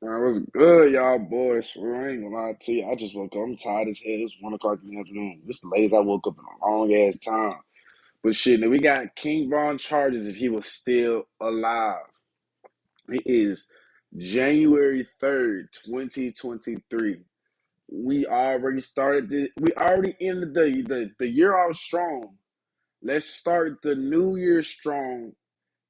Man, what's good, y'all boys? I ain't gonna lie to you. I just woke up. I'm tired as hell. It's 1 o'clock in the afternoon. This is the latest I woke up in a long ass time. But shit, now we got King Von charges if he was still alive. It is January 3rd, 2023. We already started this. We already ended the year off strong. Let's start the new year strong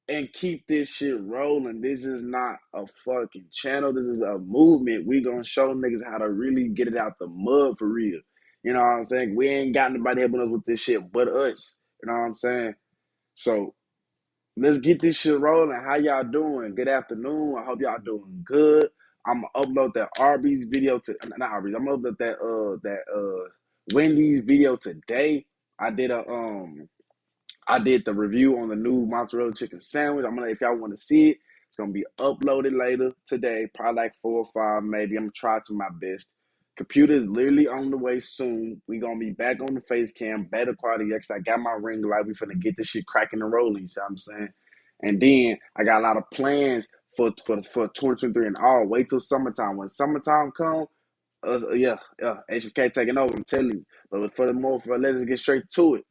and keep this shit rolling. This is not a fucking channel. This is a movement. We gonna show niggas how to really get it out the mud for real. You know what I'm saying? We ain't got nobody helping us with this shit but us. You know what I'm saying? So let's get this shit rolling. How y'all doing? Good afternoon. I hope y'all doing good. I'm gonna upload that Arby's video to not Arby's. I'm gonna upload that Wendy's video today. I did a I did the review on the new mozzarella chicken sandwich. I'm gonna, if y'all want to see it, it's gonna be uploaded later today, probably like 4 or 5, maybe. I'm gonna try to my best. Computer is literally on the way soon. We gonna be back on the face cam, better quality. Cause I got my ring light. We finna get this shit cracking and rolling. You see what I'm saying? And then I got a lot of plans for 2023 and all. Wait till summertime. When summertime come, yeah, HBK taking over. I'm telling you. But furthermore, let's get straight to it.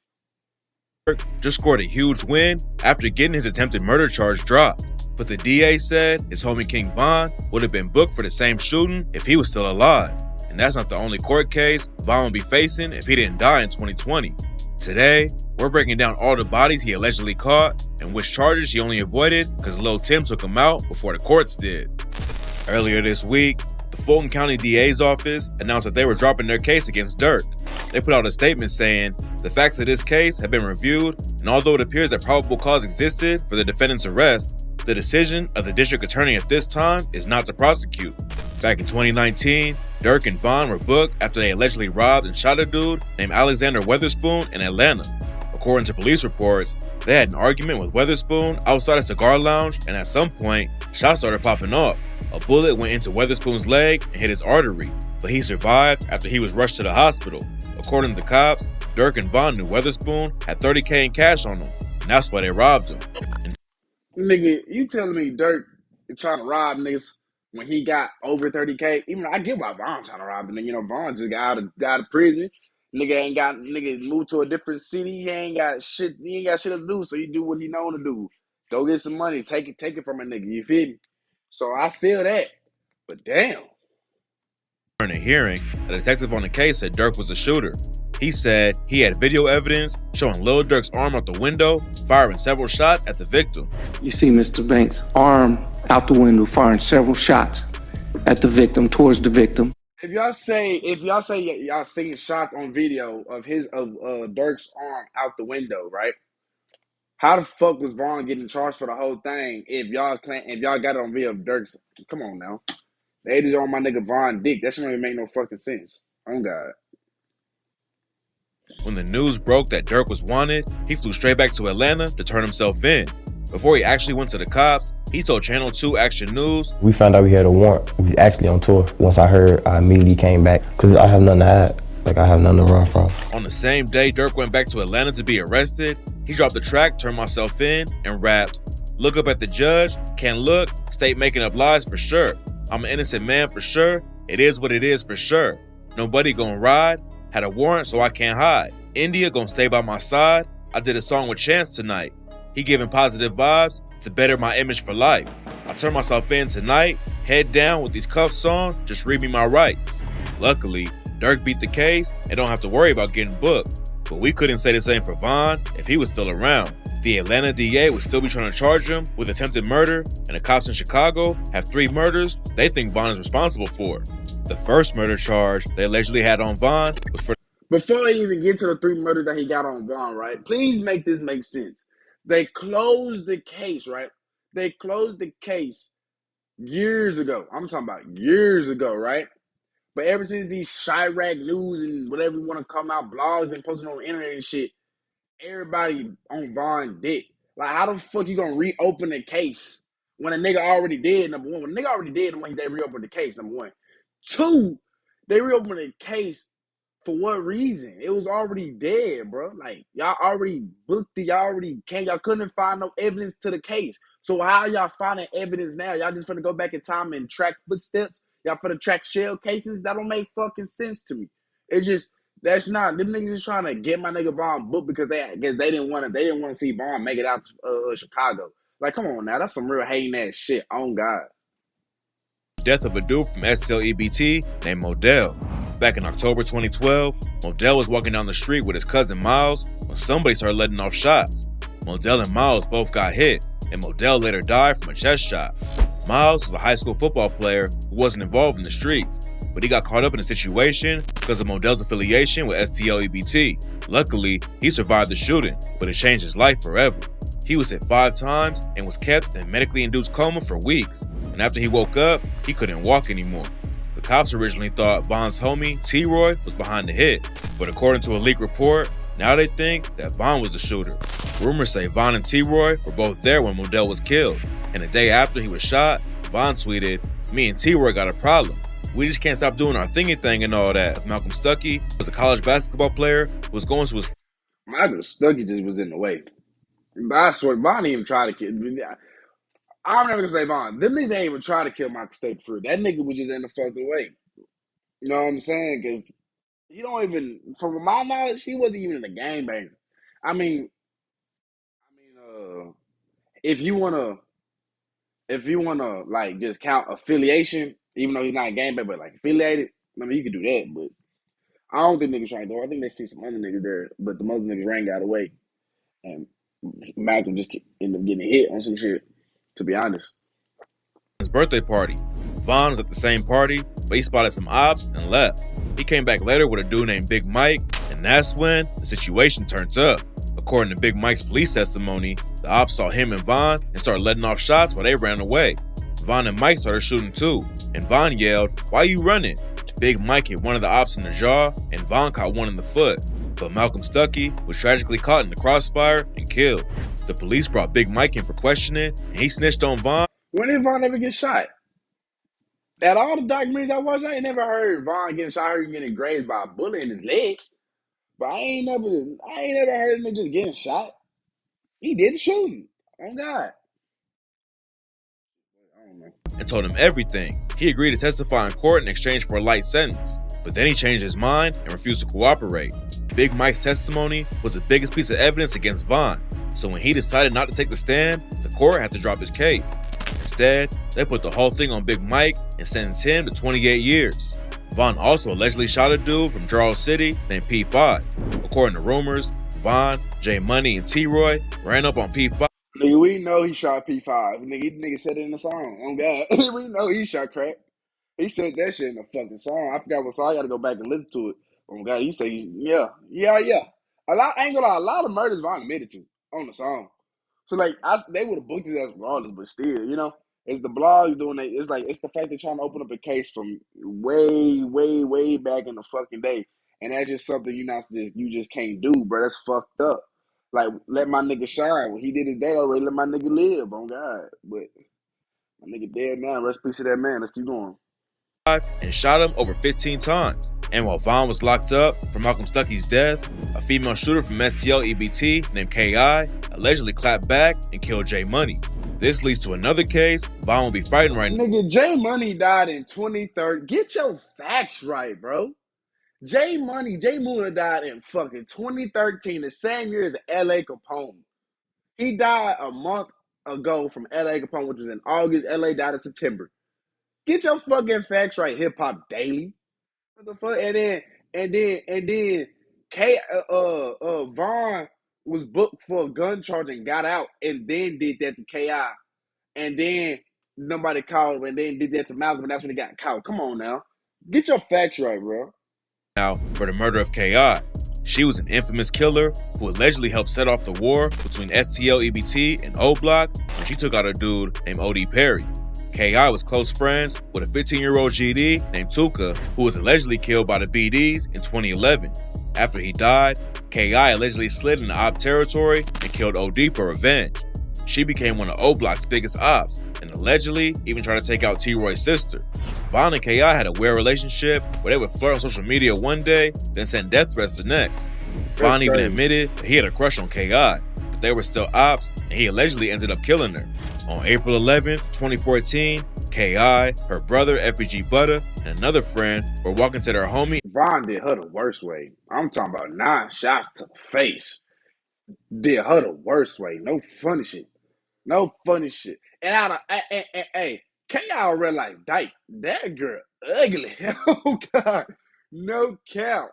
Just scored a huge win after getting his attempted murder charge dropped. But the DA said his homie King Von would have been booked for the same shooting if he was still alive. And that's not the only court case Von would be facing if he didn't die in 2020. Today, we're breaking down all the bodies he allegedly caught and which charges he only avoided because Lil Tim took him out before the courts did. Earlier this week, the Fulton County DA's office announced that they were dropping their case against Dirk. They put out a statement saying, the facts of this case have been reviewed, and although it appears that probable cause existed for the defendant's arrest, the decision of the district attorney at this time is not to prosecute. Back in 2019, Dirk and Von were booked after they allegedly robbed and shot a dude named Alexander Weatherspoon in Atlanta. According to police reports, they had an argument with Weatherspoon outside a cigar lounge, and at some point, shots started popping off. A bullet went into Weatherspoon's leg and hit his artery, but he survived after he was rushed to the hospital. According to the cops, Dirk and Von knew Weatherspoon had $30K in cash on him, and that's why they robbed him. Nigga, you telling me Dirk trying to rob niggas when he got over 30K? Even I get why Von trying to rob him. You know, Von just got out of prison. Nigga moved to a different city. He ain't got shit to do, so he do what he know to do. Go get some money, take it from a nigga. You feel me? So I feel that. But damn. During a hearing, a detective on the case said Dirk was the shooter. He said he had video evidence showing Lil Durk's arm out the window, firing several shots at the victim. You see Mr. Banks' arm out the window firing several shots at the victim, towards the victim. If y'all say y'all seeing shots on video of Dirk's arm out the window, right? How the fuck was Vaughn getting charged for the whole thing if y'all got it on video of Dirk's? Come on now. They just on my nigga Vaughn dick. That shit don't even make no fucking sense. Oh God. When the news broke that Dirk was wanted, he flew straight back to Atlanta to turn himself in. Before he actually went to the cops, he told Channel 2 Action News, We found out we had a warrant. We was actually on tour. Once I heard, I immediately came back because I have nothing to hide. Like, I have nothing to run from. on the same day Dirk went back to Atlanta to be arrested, he dropped the track, Turned Myself In, and rapped, look up at the judge, can't look, state making up lies for sure. I'm an innocent man for sure, it is what it is for sure. Nobody gon' ride, had a warrant so I can't hide. India gon' stay by my side, I did a song with Chance tonight. He giving positive vibes to better my image for life. I turned myself in tonight, head down with these cuffs on, just read me my rights. Luckily, Dirk beat the case and don't have to worry about getting booked. But we couldn't say the same for Von if he was still around. The Atlanta DA would still be trying to charge him with attempted murder, and the cops in Chicago have 3 murders they think Von is responsible for. The first murder charge they allegedly had on Von was for Before I even get to the 3 murders that he got on Vaughn, right? Please make this make sense. They closed the case, right? They closed the case years ago. I'm talking about years ago, right? But ever since these Chirac news and whatever you want to come out, blogs been posting on the internet and shit, everybody on Von dick. Like, how the fuck you gonna reopen the case when a nigga already dead, number one? When a nigga already dead, they reopened the case, number one. Two, they reopened the case for what reason? It was already dead, bro. Like, y'all already booked it. Y'all already came. Y'all couldn't find no evidence to the case. So how y'all finding evidence now? Y'all just finna go back in time and track footsteps? Y'all finna track shell cases? That don't make fucking sense to me. It's just that's not them niggas just trying to get my nigga Vaughn booked because they didn't want to see Vaughn make it out to Chicago. Like, come on now, that's some real hating ass shit. On God. Death of a dude from STL-EBT named Modell. Back in October 2012, Modell was walking down the street with his cousin Miles when somebody started letting off shots. Modell and Miles both got hit, and Modell later died from a chest shot. Miles was a high school football player who wasn't involved in the streets, but he got caught up in a situation because of Modell's affiliation with STL-EBT. Luckily, he survived the shooting, but it changed his life forever. He was hit 5 times and was kept in a medically induced coma for weeks, and after he woke up, he couldn't walk anymore. The cops originally thought Von's homie, T-Roy, was behind the hit, but according to a leaked report, now they think that Von was the shooter. Rumors say Von and T-Roy were both there when Modell was killed, and the day after he was shot, Von tweeted, "Me and T-Roy got a problem. We just can't stop doing our thingy thing and all that." Malcolm Stuckey was a college basketball player who was going to his... Michael Stuckey just was in the way. But I swear, Von didn't even try to kill. I'm never gonna say Von. Them niggas ain't even try to kill Michael Stuckey for it. That nigga was just in the fucking way. You know what I'm saying? Because he don't even, from my knowledge, he wasn't even in the game banger. I mean, if you wanna like just count affiliation, even though he's not a game banger, but like affiliated, I mean you could do that. But I don't think niggas trying to go. I think they see some other niggas there, but the other niggas ran out of the way, and Malcolm just ended up getting hit on some shit. To be honest. birthday party. Von was at the same party, but he spotted some ops and left. He came back later with a dude named Big Mike, and that's when the situation turns up. According to Big Mike's police testimony, the ops saw him and Von and started letting off shots while they ran away. Von and Mike started shooting too, and Von yelled, "Why you running?" Big Mike hit one of the ops in the jaw, and Von caught one in the foot. But Malcolm Stuckey was tragically caught in the crossfire and killed. The police brought Big Mike in for questioning, and he snitched on Von. When did Von ever get shot? At all the documentaries I watched, I ain't never heard Von getting shot. I heard him getting grazed by a bullet in his leg. But I ain't never heard him just getting shot. He did the shooting. Oh God. I don't know. And told him everything. He agreed to testify in court in exchange for a light sentence. But then he changed his mind and refused to cooperate. Big Mike's testimony was the biggest piece of evidence against Von. So when he decided not to take the stand, the court had to drop his case. Instead, they put the whole thing on Big Mike and sentenced him to 28 years. Von also allegedly shot a dude from Charles City named P5. According to rumors, Von, J Money, and T-Roy ran up on P5. Nigga, we know he shot P5. Nigga said it in the song. Oh God. We know he shot crack. He said that shit in the fucking song. I forgot what song. I gotta go back and listen to it. Oh God, he said, yeah. I ain't gonna lie, a lot of murders Von admitted to on the song. So like, they would have booked his ass regardless, but still, you know, it's the blogs doing it. It's like it's the fact they're trying to open up a case from way back in the fucking day, and that's just something you just can't do, bro. That's fucked up. Like, let my nigga shine. When he did his day already, let my nigga live. On God, but my nigga dead now. Rest in peace to that man. Let's keep going. And shot him over 15 times. And while Von was locked up for Malcolm Stuckey's death, a female shooter from STL-EBT named K.I. allegedly clapped back and killed J Money. This leads to another case Von will be fighting right now. Nigga, J Money died in 2013. Get your facts right, bro. J Moona died in fucking 2013, the same year as L.A. Capone. He died a month ago from L.A. Capone, which was in August. L.A. died in September. Get your fucking facts right, Hip Hop Daily. What the fuck? And then Von was booked for a gun charge and got out, and then did that to K.I. And then nobody called him, and then did that to Malcolm, and that's when he got caught. Come on now. Get your facts right, bro. Now, for the murder of K.I. She was an infamous killer who allegedly helped set off the war between STL-EBT and O-Block when she took out a dude named O.D. Perry. K.I. was close friends with a 15-year-old GD named Tuka, who was allegedly killed by the BDs in 2011. After he died, K.I. allegedly slid into op territory and killed O.D. for revenge. She became one of O-Block's biggest ops, and allegedly even tried to take out T-Roy's sister. Von and K.I. had a weird relationship where they would flirt on social media one day, then send death threats the next. Von even admitted that he had a crush on K.I., but they were still ops, and he allegedly ended up killing her. On April 11th, 2014, K.I., her brother FBG Butter, and another friend were walking to their homie. Vaughn did her the worst way. I'm talking about 9 shots to the face. Did her the worst way. No funny shit. No funny shit. And out of hey, K.I. already like, that girl ugly. Oh God. No cap.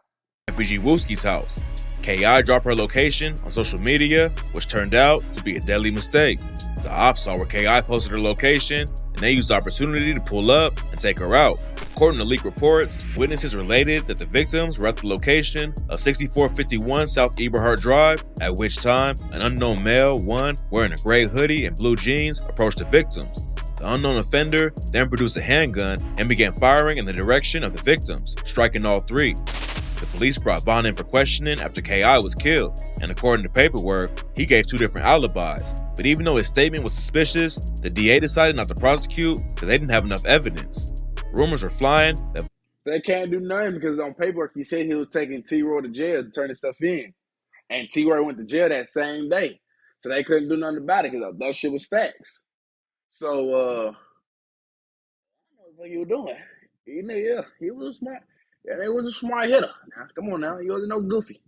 FBG Wooski's house. K.I. dropped her location on social media, which turned out to be a deadly mistake. The ops saw where K.I. posted her location, and they used the opportunity to pull up and take her out. According to leaked reports, witnesses related that the victims were at the location of 6451 South Eberhard Drive, at which time an unknown male, one wearing a gray hoodie and blue jeans, approached the victims. The unknown offender then produced a handgun and began firing in the direction of the victims, striking all three. The police brought Vaughn in for questioning after K.I. was killed, and according to paperwork, he gave 2 different alibis. But even though his statement was suspicious, the DA decided not to prosecute because they didn't have enough evidence. Rumors were flying that they can't do nothing because on paperwork he said he was taking T-Roy to jail to turn himself in. And T-Roy went to jail that same day. So they couldn't do nothing about it because that shit was facts. So, I don't know what he was doing. He was smart. Yeah, he was a smart hitter. Now, come on now. He wasn't no goofy.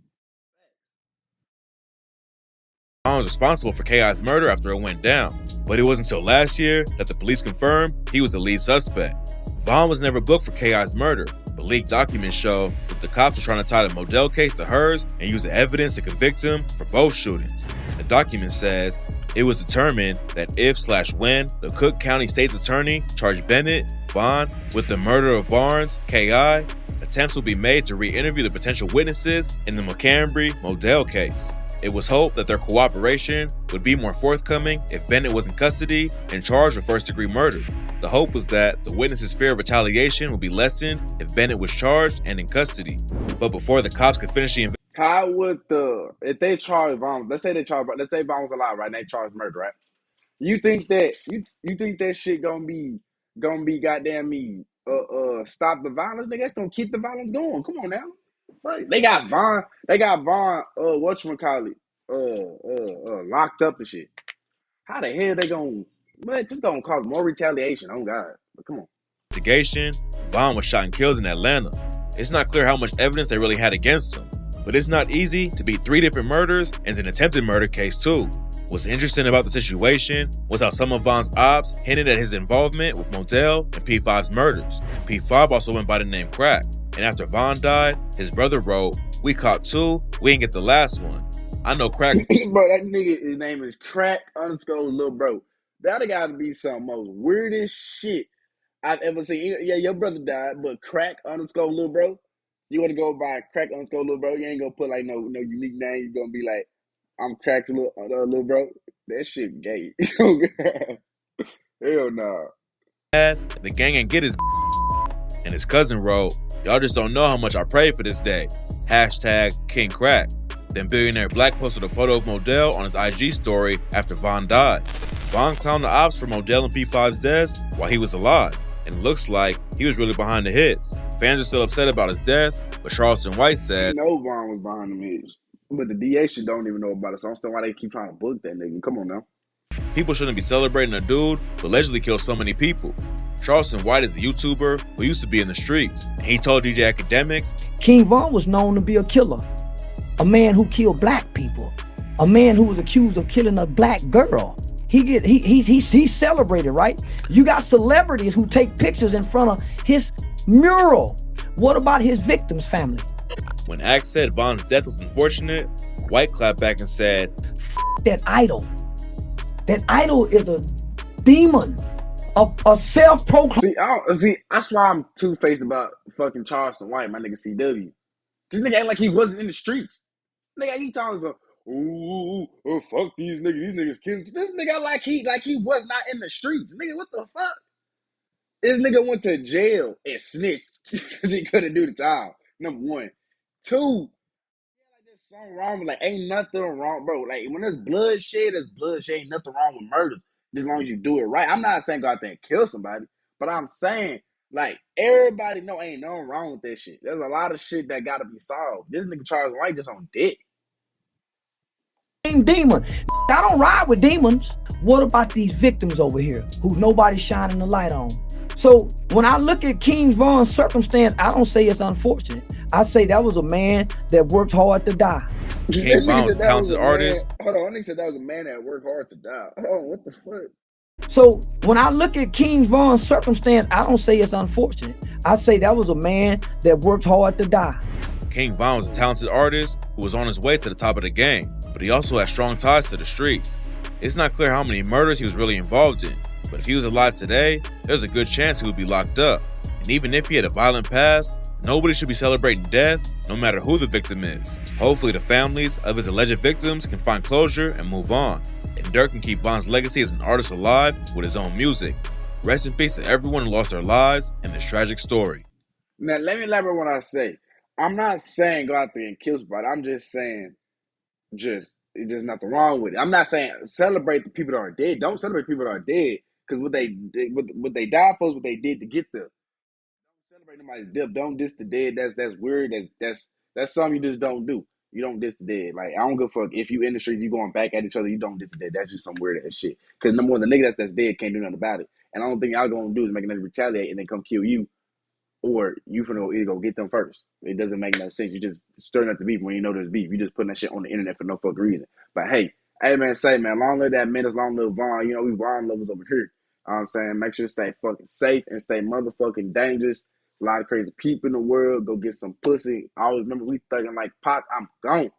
Vaughn was responsible for K.I.'s murder after it went down. But it wasn't until last year that the police confirmed he was the lead suspect. Vaughn was never booked for K.I.'s murder, but leaked documents show that the cops were trying to tie the Modell case to hers and use the evidence to convict him for both shootings. The document says it was determined that if/when the Cook County State's Attorney charged Bennett, Vaughn, with the murder of Barnes, K.I., attempts will be made to re-interview the potential witnesses in the McCambry Modell case. It was hoped that their cooperation would be more forthcoming if Bennett was in custody and charged with first-degree murder. The hope was that the witnesses' fear of retaliation would be lessened if Bennett was charged and in custody. But before the cops could finish the investigation, How would if they charge Vaughn, let's say Vaughn was alive, right? And they charge murder, right? You think that you think that shit gonna be goddamn me stop the violence? Nigga, that's gonna keep the violence going. Come on now. Fuck. They got Vaughn whatchamacallit, locked up and shit. How the hell they gonna, man, this gonna cause more retaliation, oh God. But come on. Vaughn was shot and killed in Atlanta. It's not clear how much evidence they really had against him, but it's not easy to beat 3 different murders and an attempted murder case too. What's interesting about the situation was how some of Vaughn's ops hinted at his involvement with Modell and P5's murders. P5 also went by the name Crack, and after Vaughn died, his brother wrote, "We caught 2, we didn't get the last one." I know Crack. Bro, that nigga, his name is Crack _ Lil Bro. That gotta be some most weirdest shit I've ever seen. Yeah, your brother died, but Crack _ Lil Bro. You want to go by Crack _ Lil Bro? You ain't gonna put like no unique name. You gonna be like, I'm Crack Lil Bro. That shit gay. Hell no. The gang ain't get his. And his cousin wrote, "Y'all just don't know how much I prayed for this day. #King Crack." Then billionaire Black posted a photo of Modell on his IG story after Vaughn died. Vaughn clowned the ops for Modell and P5's deaths while he was alive, and it looks like he was really behind the hits. Fans are still upset about his death, but Charleston White said, You know Vaughn was behind the hits. But the DA shit don't even know about it, so I don't understand why they keep trying to book that nigga. Come on now. people shouldn't be celebrating a dude who allegedly killed so many people. Charleston White is a YouTuber who used to be in the streets, and he told DJ Academics, King Von was known to be a killer, a man who killed black people, a man who was accused of killing a black girl. He's celebrated, right? You got celebrities who take pictures in front of his mural. What about his victims' family? When Axe said Vaughn's death was unfortunate, White clapped back and said, That idol. That idol is a demon, a self-proclaimed. See, that's why I'm two-faced about fucking Charleston White, my nigga CW. This nigga ain't like he wasn't in the streets. Nigga, he talking some, fuck these niggas. These niggas killing. This nigga like he was not in the streets. Nigga, what the fuck? This nigga went to jail and snitched because he couldn't do the time. Number one. Two, like there's something wrong with, like, ain't nothing wrong, bro. Like, when there's bloodshed, ain't nothing wrong with murder as long as you do it right. I'm not saying go out there and kill somebody, but I'm saying, like, everybody know ain't nothing wrong with that shit. There's a lot of shit that gotta be solved. This nigga Charles White just on dick. Demon. I don't ride with demons. What about these victims over here who nobody's shining the light on? So when I look at King Von's circumstance, I don't say it's unfortunate. I say that was a man that worked hard to die. King Von was a talented artist. Hold on, that nigga said that was a man that worked hard to die. Hold on, what the fuck? So when I look at King Von's circumstance, I don't say it's unfortunate. I say that was a man that worked hard to die. King Von was a talented artist who was on his way to the top of the game, but he also had strong ties to the streets. It's not clear how many murders he was really involved in, but if he was alive today, there's a good chance he would be locked up. And even if he had a violent past, nobody should be celebrating death, no matter who the victim is. Hopefully the families of his alleged victims can find closure and move on, and Dirk can keep Von's legacy as an artist alive with his own music. Rest in peace to everyone who lost their lives in this tragic story. Now, let me elaborate what I say. I'm not saying go out there and kill somebody. I'm just saying there's nothing wrong with it. I'm not saying celebrate the people that are dead. Don't celebrate people that are dead because what they died for is what they did to get there. Don't celebrate nobody's death. Don't diss the dead. That's weird. That's something you just don't do. You don't diss the dead. Like, I don't give a fuck if you in the streets, you going back at each other. You don't diss the dead. That's just some weird ass shit. Because number one, the nigga that's dead can't do nothing about it. And I don't think y'all gonna do is make another retaliate and then come kill you. Or you finna either go get them first. It doesn't make no sense. You just stirring up the beef when you know there's beef. You just putting that shit on the internet for no fucking reason. But hey man, say man, long live that Menace, long live Vaughn. You know, we Vaughn lovers over here. I'm saying make sure to stay fucking safe and stay motherfucking dangerous. A lot of crazy people in the world. Go get some pussy. Always remember we thugging like Pac. I'm gone.